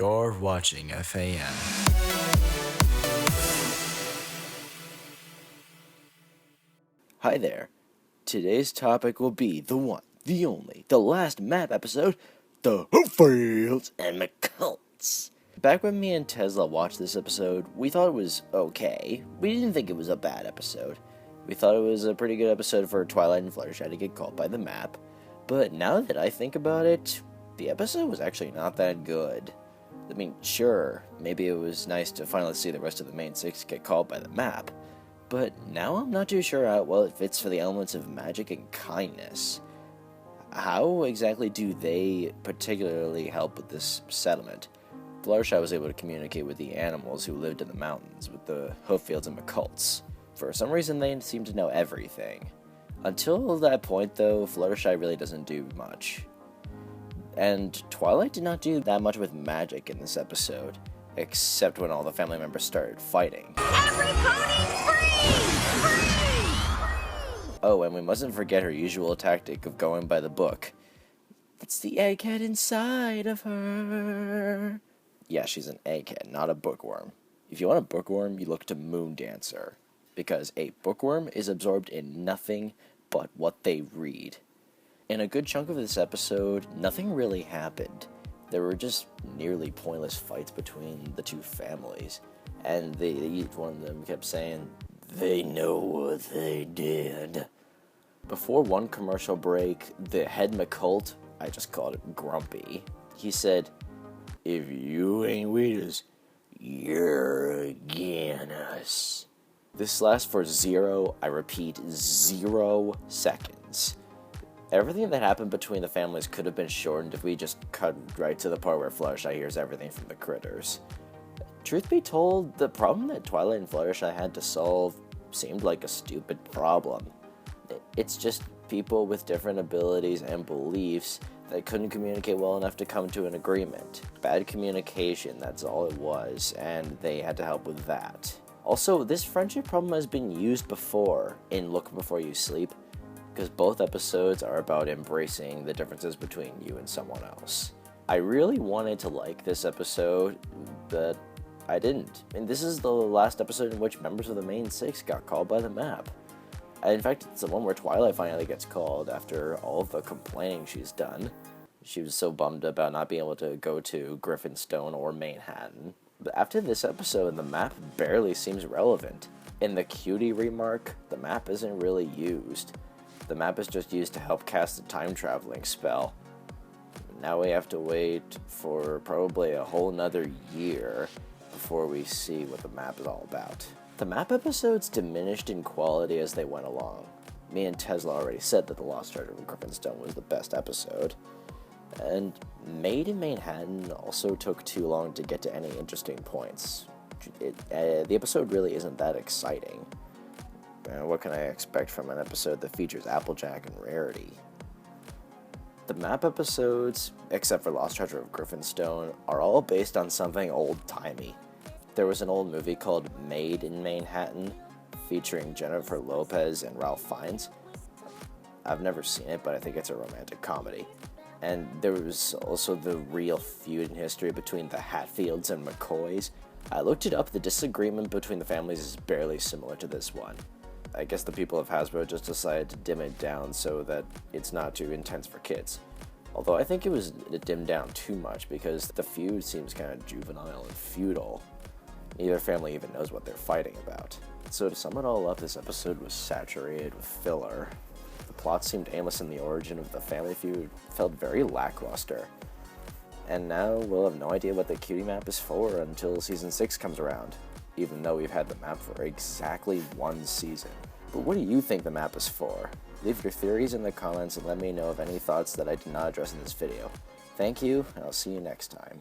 You're watching FAM. Hi there. Today's topic will be the one, the only, the last map episode, the Hoofields and McColts. Back when me and Tesla watched this episode, we thought it was okay. We didn't think it was a bad episode. We thought it was a pretty good episode for Twilight and Fluttershy to get caught by the map. But now that I think about it, the episode was actually not that good. I mean, sure, maybe it was nice to finally see the rest of the main six get caught by the map, but now I'm not too sure how well it fits for the elements of magic and kindness. How exactly do they particularly help with this settlement? Fluttershy was able to communicate with the animals who lived in the mountains, with the Hoofields and McColts. For some reason, they seem to know everything. Until that point, though, Fluttershy really doesn't do much. And Twilight did not do that much with magic in this episode, except when all the family members started fighting. Everybody free! Oh, and we mustn't forget her usual tactic of going by the book. It's the egghead inside of her. Yeah, she's an egghead, not a bookworm. If you want a bookworm, you look to Moon Dancer, because a bookworm is absorbed in nothing but what they read. In a good chunk of this episode, nothing really happened. There were just nearly pointless fights between the two families, and each one of them kept saying, "They know what they did." Before one commercial break, the head McColt, I just called it Grumpy, he said, "If you ain't with us, you're against us." This lasts for 0 seconds. Everything that happened between the families could have been shortened if we just cut right to the part where Fluttershy hears everything from the critters. Truth be told, the problem that Twilight and Fluttershy had to solve seemed like a stupid problem. It's just people with different abilities and beliefs that couldn't communicate well enough to come to an agreement. Bad communication, that's all it was, and they had to help with that. Also, this friendship problem has been used before in Look Before You Sleep, because both episodes are about embracing the differences between you and someone else. I really wanted to like this episode, but I didn't. And this is the last episode in which members of the main six got called by the map. And in fact, it's the one where Twilight finally gets called after all of the complaining she's done. She was so bummed about not being able to go to Griffinstone or Manhattan. But after this episode, the map barely seems relevant. In the cutie remark, the map isn't really used. The map is just used to help cast a time-traveling spell. Now we have to wait for probably a whole nother year before we see what the map is all about. The map episodes diminished in quality as they went along. Me and Tesla already said that The Lost Treasure of Griffinstone was the best episode. And Made in Manhattan also took too long to get to any interesting points. The episode really isn't that exciting. What can I expect from an episode that features Applejack and Rarity? The map episodes, except for Lost Treasure of Griffinstone, are all based on something old-timey. There was an old movie called Made in Manhattan, featuring Jennifer Lopez and Ralph Fiennes. I've never seen it, but I think it's a romantic comedy. And there was also the real feud in history between the Hatfields and McCoys. I looked it up, the disagreement between the families is barely similar to this one. I guess the people of Hasbro just decided to dim it down so that it's not too intense for kids. Although I think it was dimmed down too much because the feud seems kind of juvenile and feudal. Neither family even knows what they're fighting about. So to sum it all up, this episode was saturated with filler. The plot seemed aimless and the origin of the family feud felt very lackluster. And now we'll have no idea what the cutie map is for until season 6 comes around, even though we've had the map for exactly one season. But what do you think the map is for? Leave your theories in the comments and let me know of any thoughts that I did not address in this video. Thank you, and I'll see you next time.